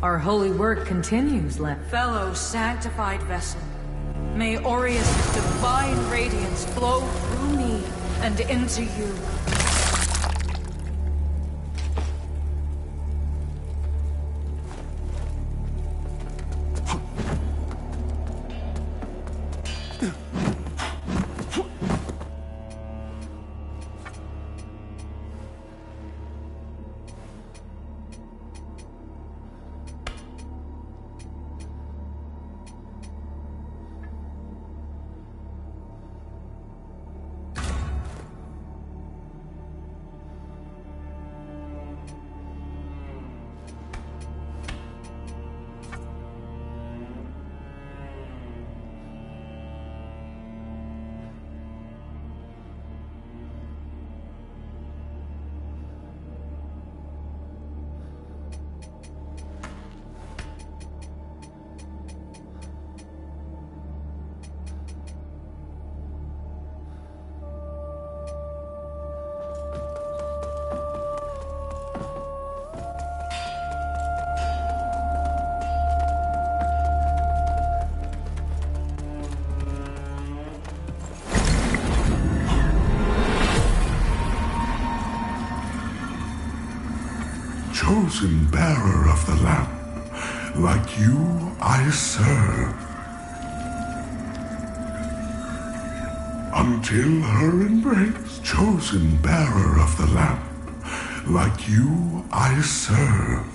Our holy work continues, Fellow sanctified vessel, may Aureus' divine radiance flow through me and into you. Chosen bearer of the lamp, like you I serve. Until her embrace, chosen bearer of the lamp, like you I serve.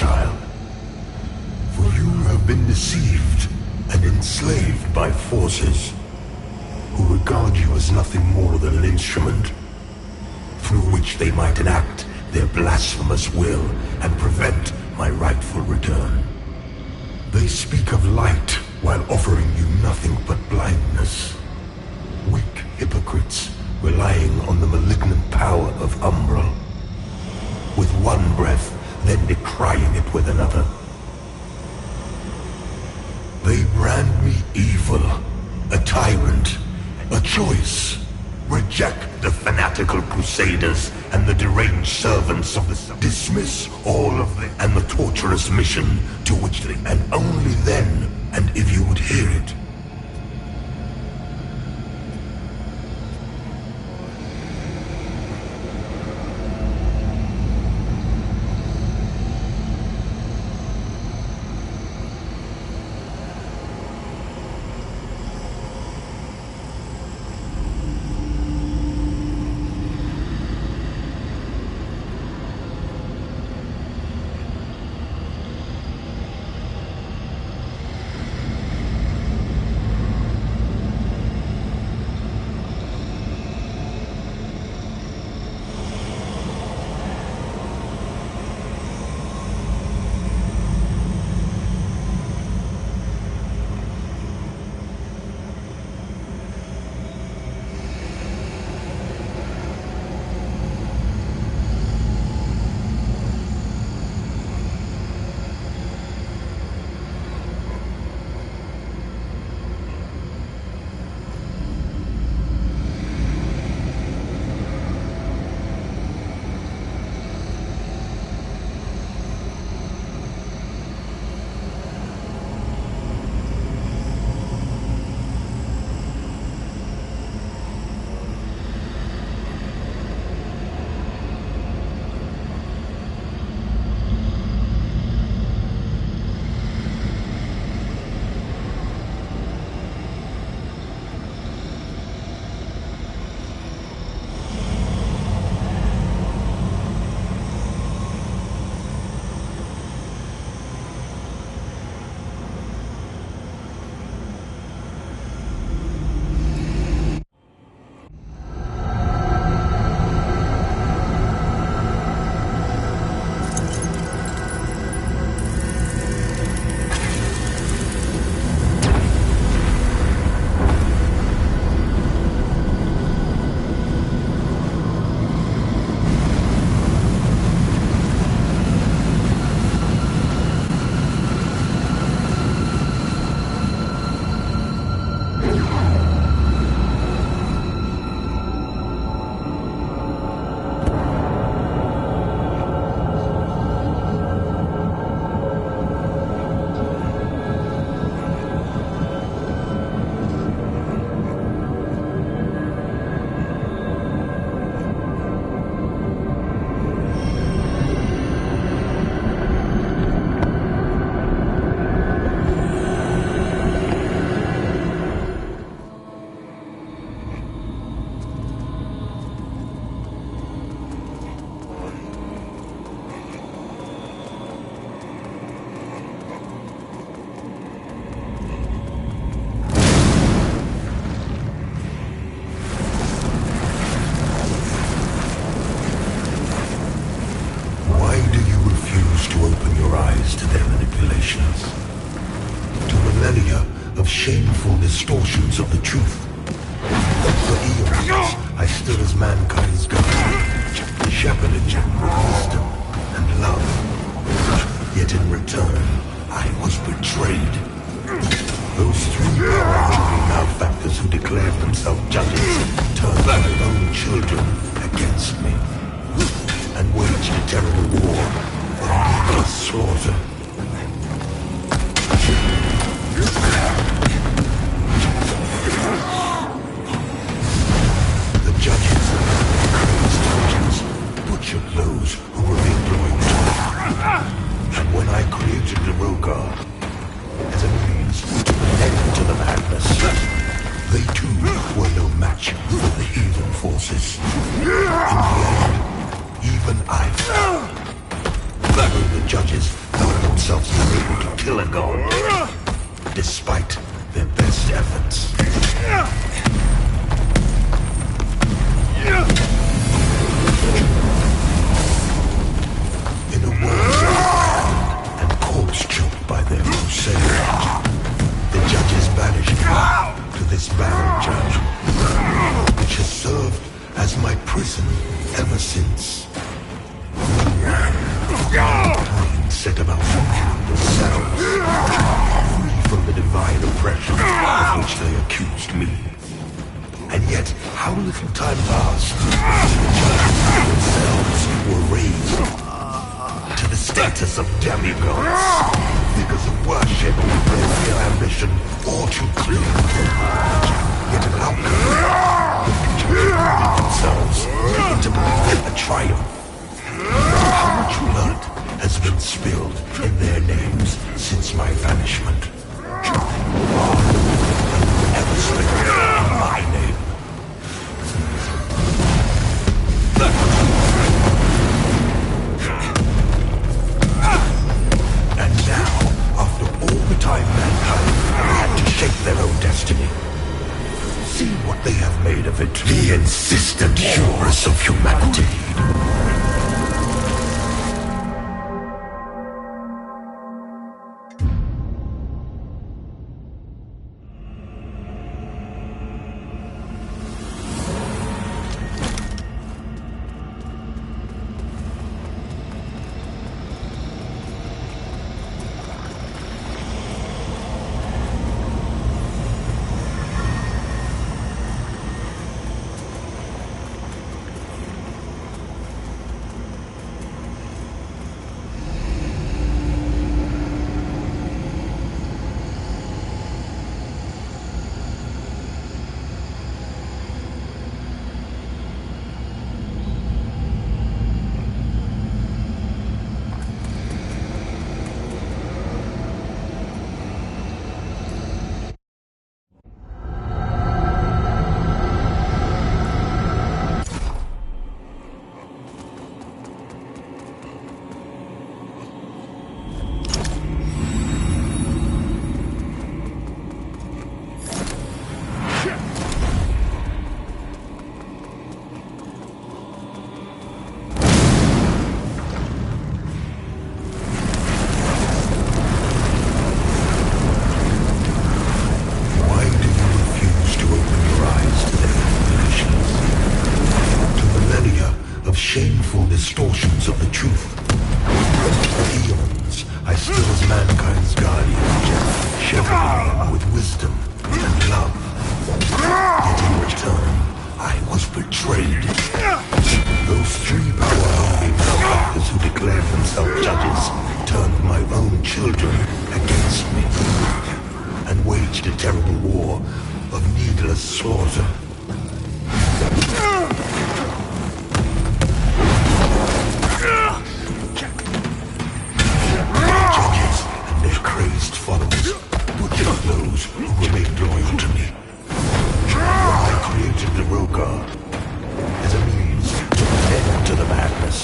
child. For you have been deceived and enslaved by forces who regard you as nothing more than an instrument through which they might enact their blasphemous will and prevent my rightful return. They speak of light while offering you nothing but blindness. Weak hypocrites relying on the malignant power of Umbral. With one breath, then decrying it with another. They brand me evil, a tyrant, a choice. Reject the fanatical crusaders and the deranged servants of the sun. Dismiss all of them and the torturous mission to which they... And only then, and if you would hear it, shameful distortions of the truth. For eons, I stood as mankind's guide, shepherding them with wisdom and love. Yet in return, I was betrayed. Those three power-hungry malefactors who declared themselves judges turned their own children against me and waged a terrible war of needless slaughter. The judges and crazed agents butchered those who were employed to me. And when I created the Rogar as a means to end to the madness, they too were no match for the heathen forces. In the end, even I fell. Though the judges kill a god, despite their best efforts. In a world and corpse-choked by their crusade, the judges banished me to this barren judge, which has served as my prison ever since. Mankind set about to kill themselves, free from the divine oppression of which they accused me. And yet, how little time passed before the judges themselves were raised to the status of demigods, figures of worship, their real ambition all too clear. Yet an outcome, themselves into believing a triumph. How much blood has been spilled in their names since my banishment? Far more than ever spilled in my name. And now, after all the time mankind have had to shape their own destiny, see what they have made of it. The insistent hubris of humanity. Distortions of the truth. For eons, I stood as mankind's guardian, sheltering them with wisdom and love. Yet in return, I was betrayed. Those three power-hungry malefactors who declared themselves judges turned my own children against me and waged a terrible war of needless slaughter. Crazed followers butchered those who remained loyal to me. I created the Rogar as a means to put end to the madness.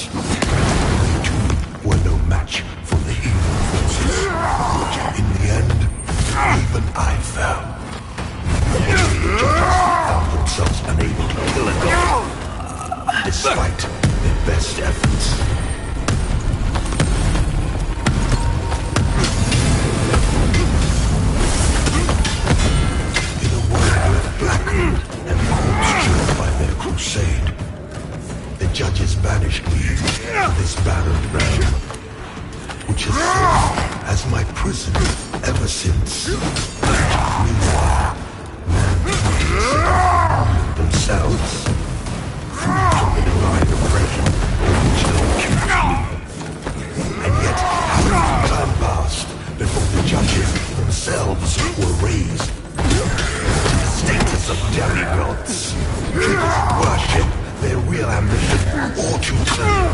They too were no match for the evil forces. In the end, even I fell. The judges found themselves unable to kill a god, despite their best efforts. Blackened and corpse-choked by their crusade, the judges banished me to this barren realm, which has served as my prison ever since. Meanwhile, mankind themselves, free from the divine oppression of which they accused me. And yet, how little time passed before the judges themselves were raised status of demigods, figures of worship, their real ambition all too clear.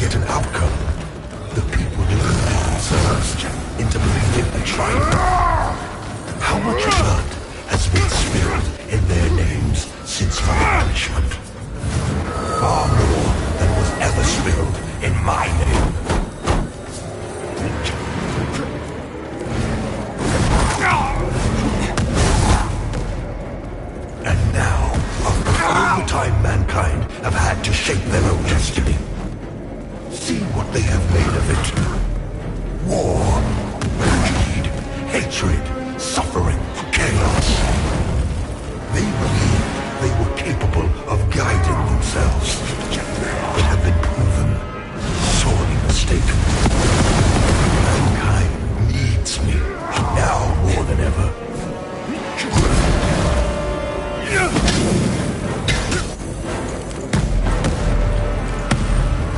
Yet an outcome, the people deluded themselves into believing a triumph. How much blood has been spilled in their names since my banishment? Far more than was ever spilled in my name. hatred, suffering, chaos. They believed they were capable of guiding themselves, but have been proven sorely mistaken. Mankind needs me now more than ever.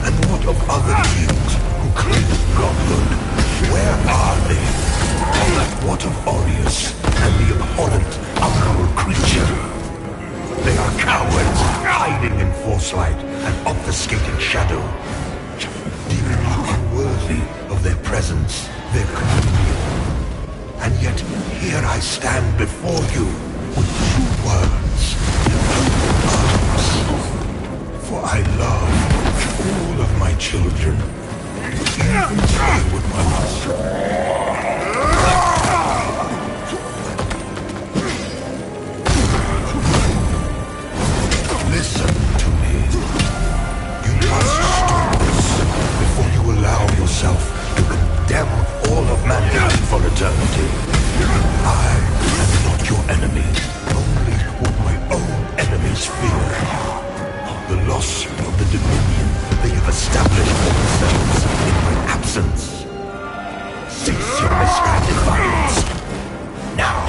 And what of other kings who claim godhood? Where are they? What of Aureus and the abhorrent umbral creature? They are cowards, hiding in forcelight and obfuscating shadow. Deeming you unworthy of their presence, their communion. And yet, here I stand before you with true words, true arms. For I love all of my children, even wayward ones. Listen to me. You must stop this before you allow yourself to condemn all of mankind for eternity. I am not your enemy, only what my own enemies fear. The loss of the dominion they have established for themselves in my absence. Cease your misguided violence. Now.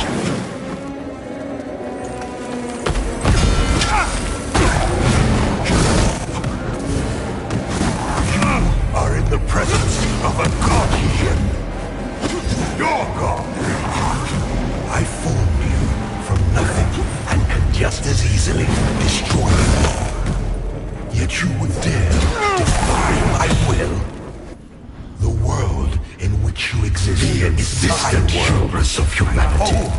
Are in the presence of a guardian. Your god. I formed you from nothing and can just as easily destroy you. Yet you would dare defy my will. The world in which you exist is distant hubris of humanity.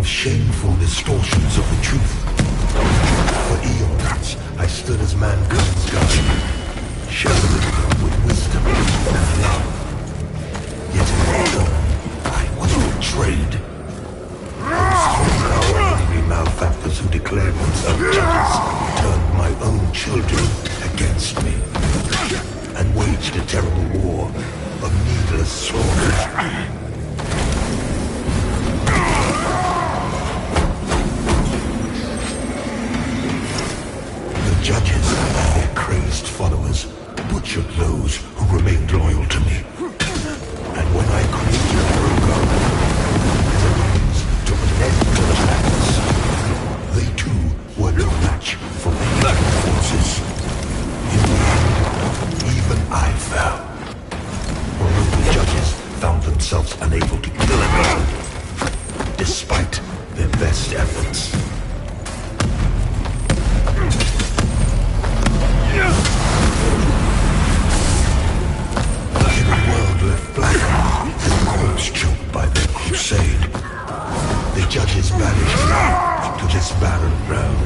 Shameful distortions of the truth. For eons, I stood as mankind's guide, sheltering them with wisdom and love. Yet in return, I was betrayed. Those angry malefactors who declared themselves judges turned my own children against me, and waged a terrible war of needless slaughter. Judges and their crazed followers butchered those who remained loyal to me. And when I created Drogon as a means to put an end to the madness, they too were no match for the evil forces. In the end, even I fell. Although the judges found themselves unable to kill anyone, despite their best efforts. In a world left blackened and corpse choked by their crusade, the judges banished me to this barren ground,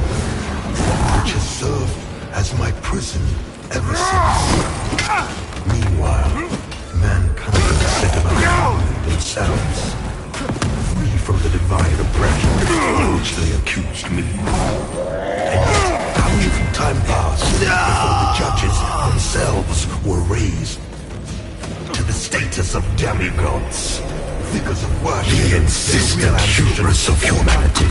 which has served as my prison ever since. Meanwhile, mankind set about themselves, free from the divine oppression of which they accused me. And yet, how even time passed before the judges themselves were raised to the status of demigods, figures of worship, the insistent hubris of humanity.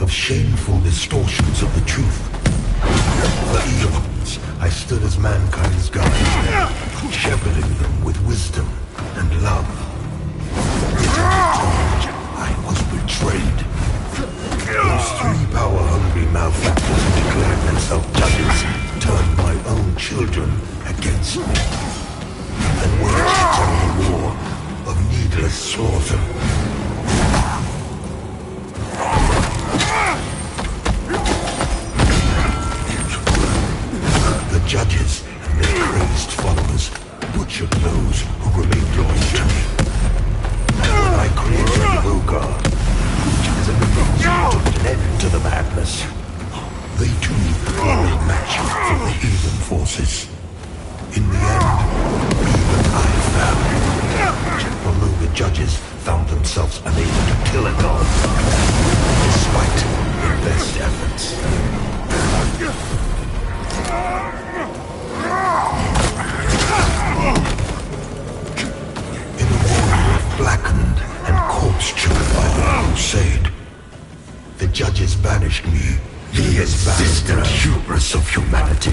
Shameful distortions of the truth. For eons, I stood as mankind's guardian, shepherding them with wisdom and love. Yet in return, I was betrayed. Those three power-hungry malefactors who declared themselves judges turned my own children against me and waged a terrible war of needless slaughter. Judges and their crazed followers butchered those who remained loyal to me. And when I created the juega, which is a means to put an end to the madness, they too were a match for the heathen forces. In the end, even I fell, although the judges found themselves unable to kill a god, despite their best efforts. In a war blackened and corpse-choked by the crusade, the judges banished me. The insistent hubris of humanity.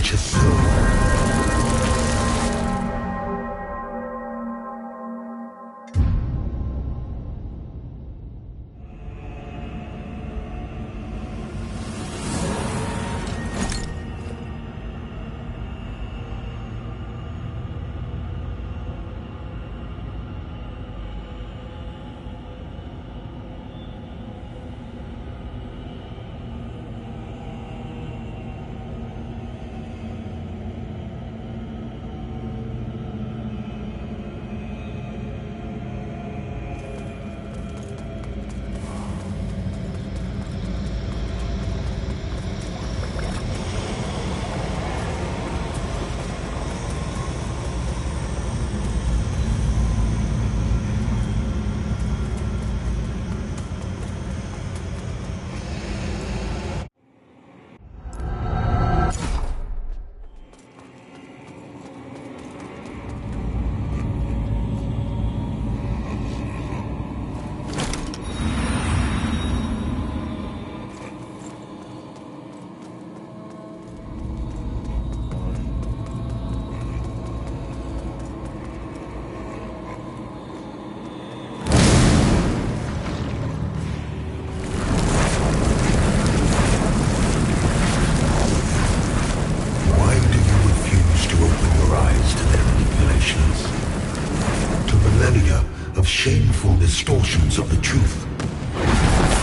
Shameful distortions of the truth.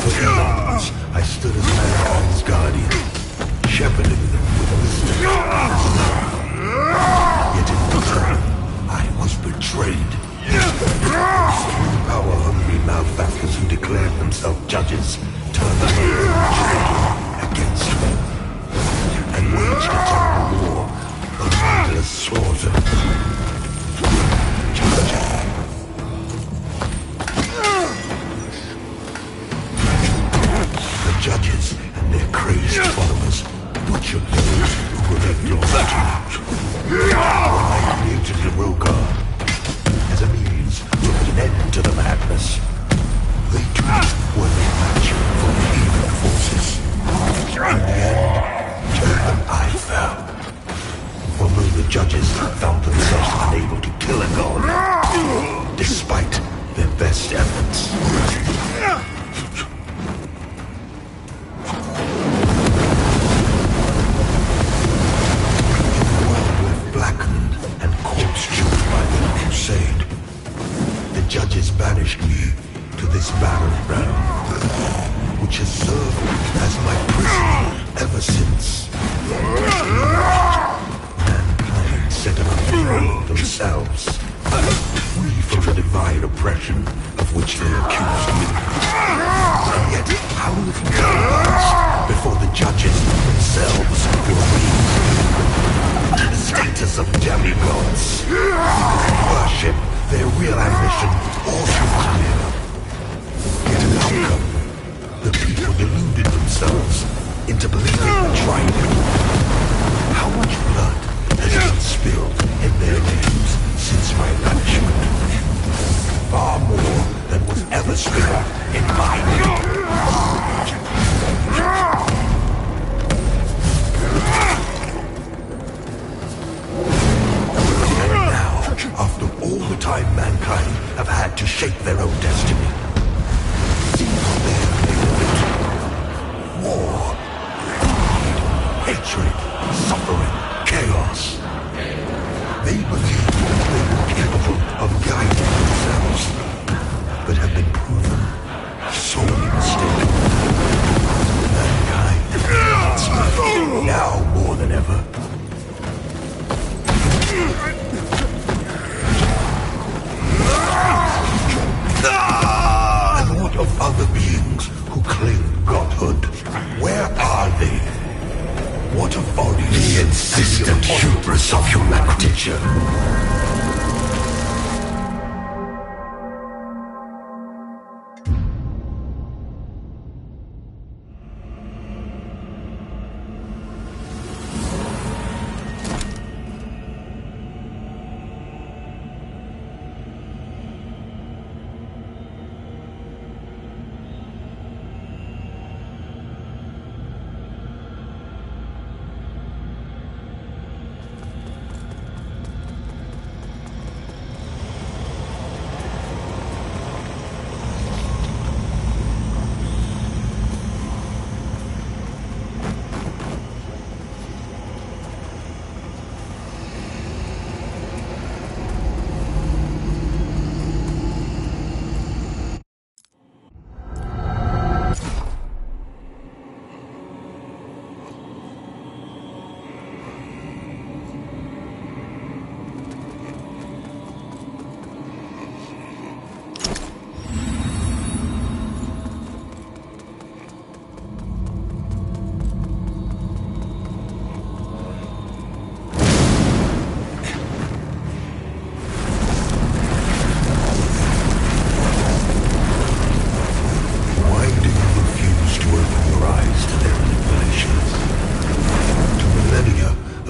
For eons, I stood as mankind's guardian, shepherding them with wisdom and love. Yet in return, I was betrayed. Those three power-hungry malefactors who declared themselves judges turned my own children against me and waged a terrible war of needless slaughter. judges found themselves unable to kill a god, despite their best efforts. Blackened and corpse-chewed by the crusade, the judges banished me to this battleground, which has served as my prison ever since. Mankind set on a throne themselves, free from the divine oppression of which they accused me. And yet, how little time passed before the judges themselves were weak. The status of demigods. Worship their real ambition all through time. Yet an outcome. The people deluded themselves into believing the triumph. How much blood has been spilled in their names since my banishment? Far more than was ever spilled in my name. After all the time mankind have had to shape their own destiny, see what they have made of it. War, hatred, suffering, chaos. They believe they were capable of guiding themselves, but have been proven sorely mistaken. Mankind needs me now more than ever. And what of other beings who claim godhood? Where are they? What of Orius? The insistent hubris of humanity.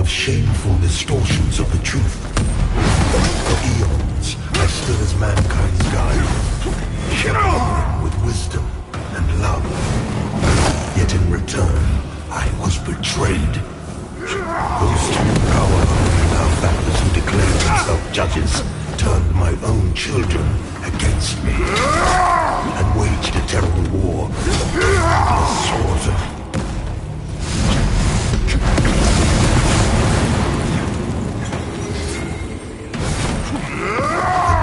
Shameful distortions of the truth. For eons, I stood as mankind's guide, shepherding with wisdom and love. Yet in return, I was betrayed. Those two power-hungry malefactors who declared themselves judges turned my own children against me and waged a terrible war, a slaughter.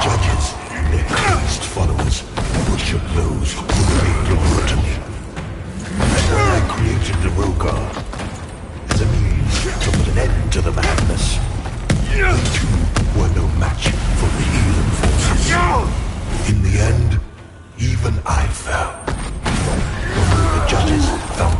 Judges and their crazed followers butchered those who remained loyal to me. And when I created the Rogar as a means to put an end to the madness, they too were no match for the heathen forces. In the end, even I fell. Although the judges found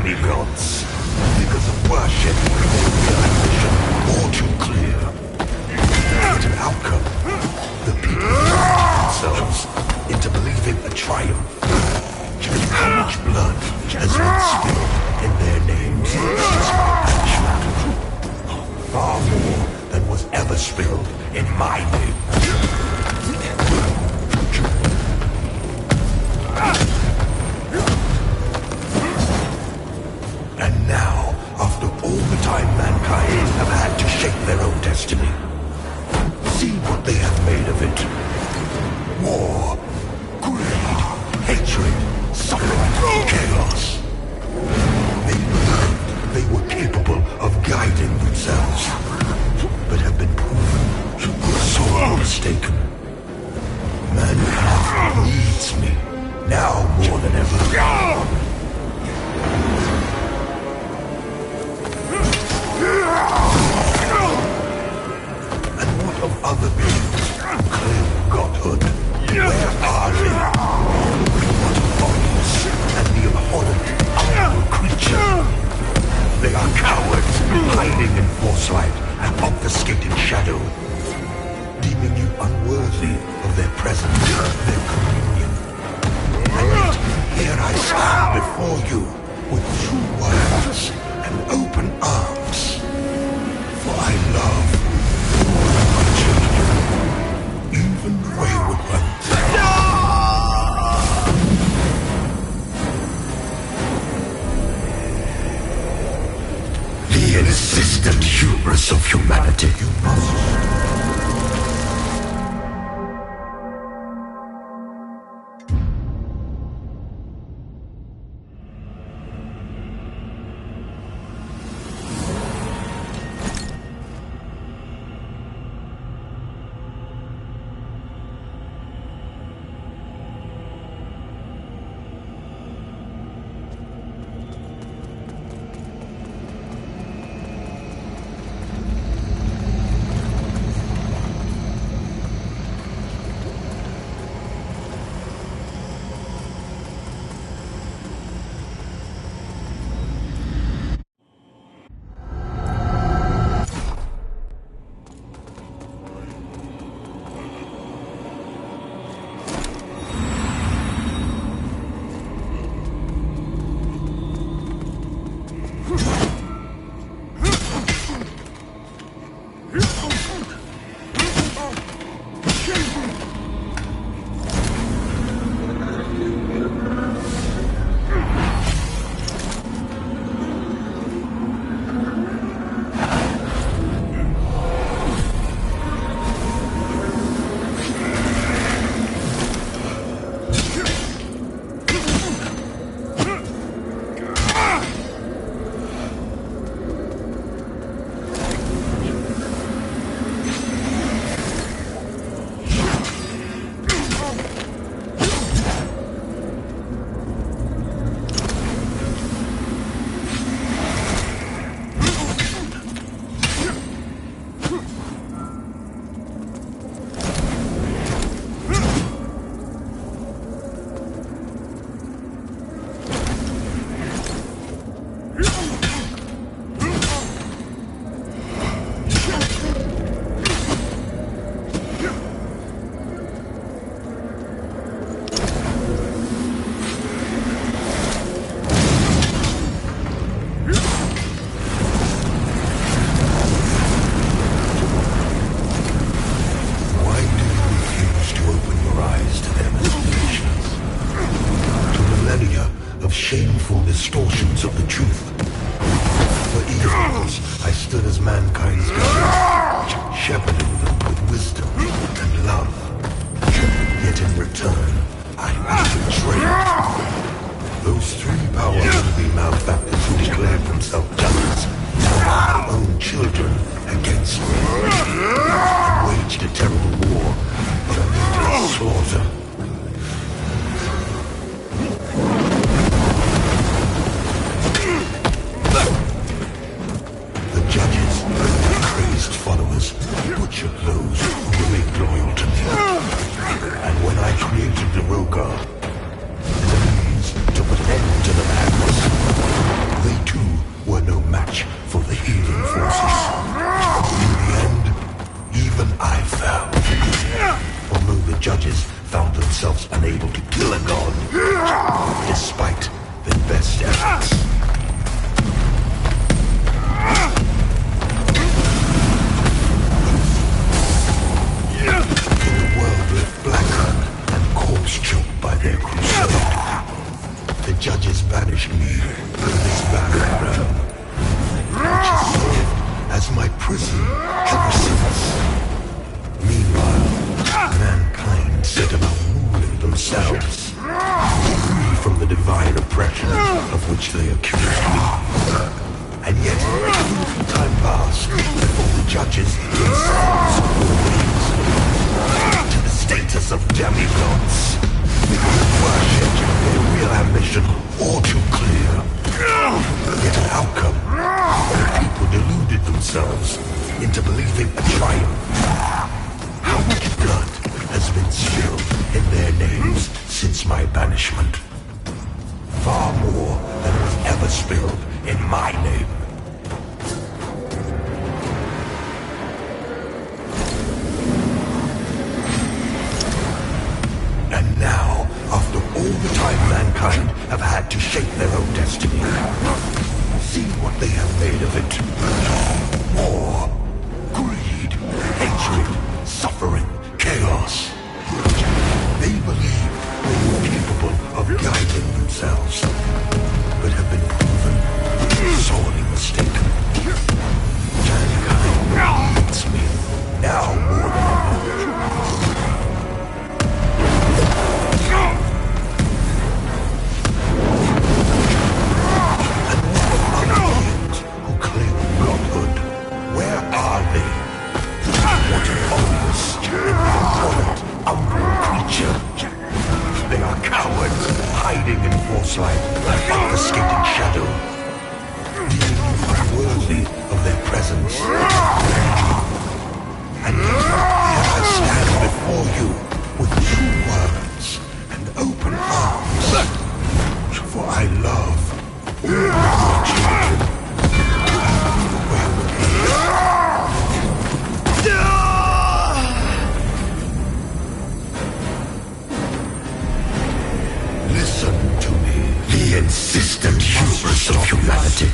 demigods. Figures of worship, their ambition all too clear. But an outcome, the people tricked themselves into believing a triumph. Just how much blood has been spilled in their names since my banishment? Far more than was ever spilled in my name. And now, after all the time mankind have had to shape their own destiny, see what they have made of it. War, greed, hatred, suffering, chaos. They believed they were capable of guiding themselves, but have been proven so mistaken. Mankind needs me, now more than ever. And what of other beings who claim godhood? Where are they? What of bodies and the abhorrent unknown creature? They are cowards, hiding in foresight and obfuscating shadow, deeming you unworthy of their presence, their communion. And yet, here I stand before you with true words and open arms. For I love all my children, even the wayward ones. The insistent hubris of humanity. You must. Shameful distortions of the truth. For eons, I stood as mankind's guide, shepherding them with wisdom and love. Yet in return, I was betrayed. Those three power-hungry malefactors who declared themselves justice now are my own children against me, and waged a terrible war that ended slaughter. judges found themselves unable to kill a god, despite their best efforts. In a world left blackened and corpse-choked by their crusade, the judges banished me from this barren realm, which has served as my prison ever since. Meanwhile, mankind set about ruling themselves, free from the divine oppression of which they accused me. And yet, time passed before the judges themselves were raised to the status of demigods, worshipped their real ambition all too clear. Yet an outcome, the people deluded themselves into believing a triumph. How much blood has been spilled in their names since my banishment? Far more than was ever spilled in my name. And now, after all the time mankind have had to shape their own destiny, see what they have made of it. War, greed, hatred, suffering, chaos. They believe they were capable of guiding themselves, but have been proven sorely mistaken. Mankind hates me now more than ever. And all the other beings who claim godhood, where are they? What an odious and abhorrent, umbral creature. They are cowards, hiding in false light, obfuscating shadow, deeming you unworthy of their presence. And yet, here I stand before you with true words and open arms. For I love all your children. Well, listen to me, the insistent hubris of humanity.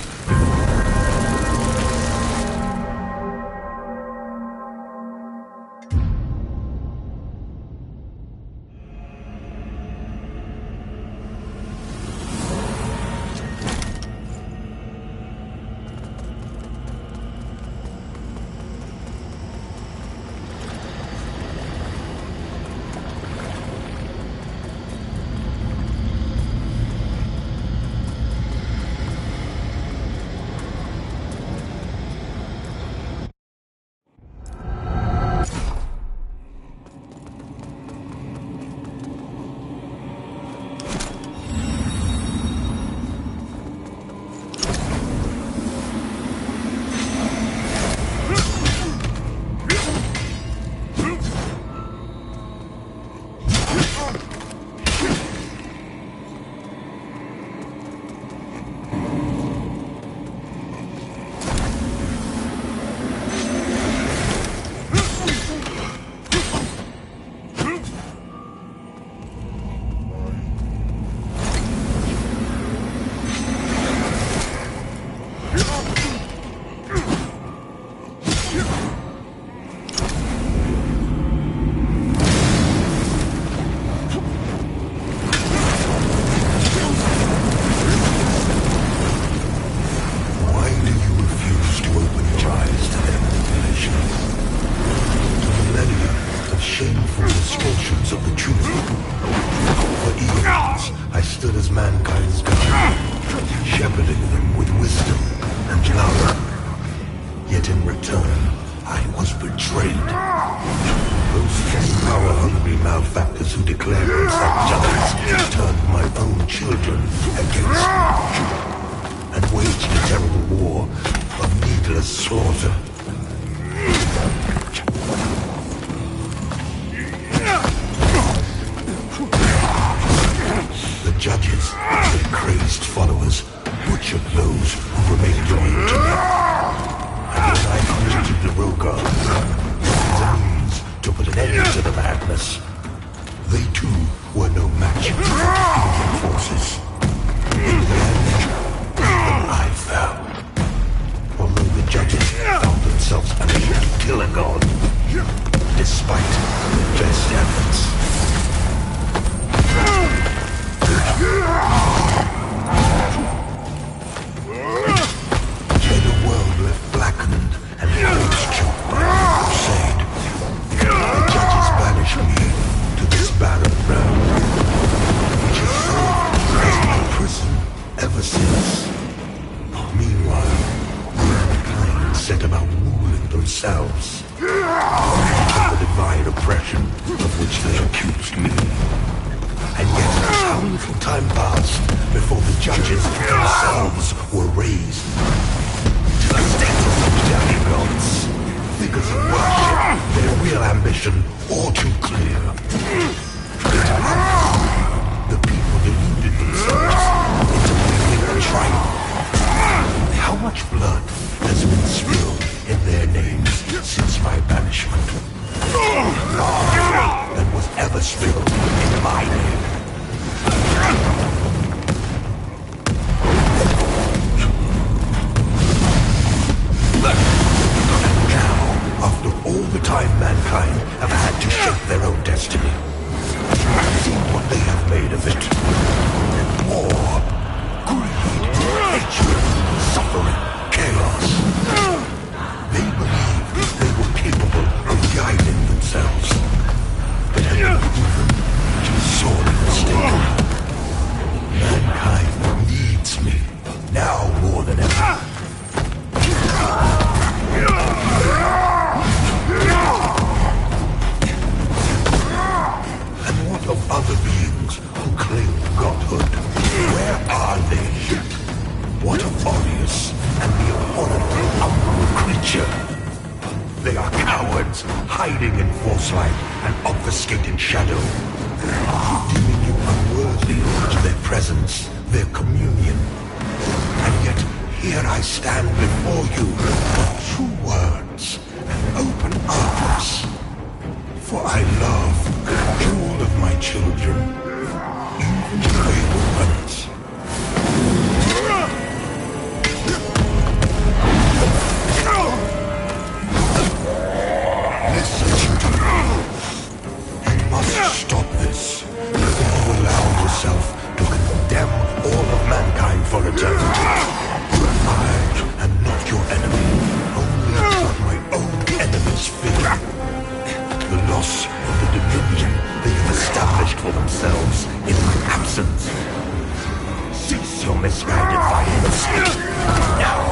their best efforts. In a world left blackened and corpse-choked by the crusade, the judges banished me to this barren realm, which has served as my prison ever since. Meanwhile, mankind set about ruling themselves, from the divine oppression of which they accused me. And yet, how little time passed before the judges themselves were raised to the status of demigods, figures of worship, their real ambition all too clear. The people deluded themselves into believing a triumph. How much blood has been spilled in their names since my banishment? More than was ever spilled in my name. And now, after all the time mankind have had to shape their own destiny, see what they have made of it. War, greed, hatred, suffering, chaos. They believed they were capable of guiding themselves, but had been proven to be sorely mistaken. Mankind needs me, now more than ever. And what of other beings who claim godhood? Where are they? What of Alias and the abhorrent umbral creature? They are cowards, hiding in false light and obfuscating shadow, deeming you unworthy to their presence, their communion. And yet, here I stand before you with true words and open arms. For I love all of my children, even the wayward ones. Listen to me. You must stop this before you allow yourself to condemn all of mankind for eternity. I am not your enemy, only what my own enemies fear. The loss of the dominion they have established for themselves in my absence. Cease your misguided violence now.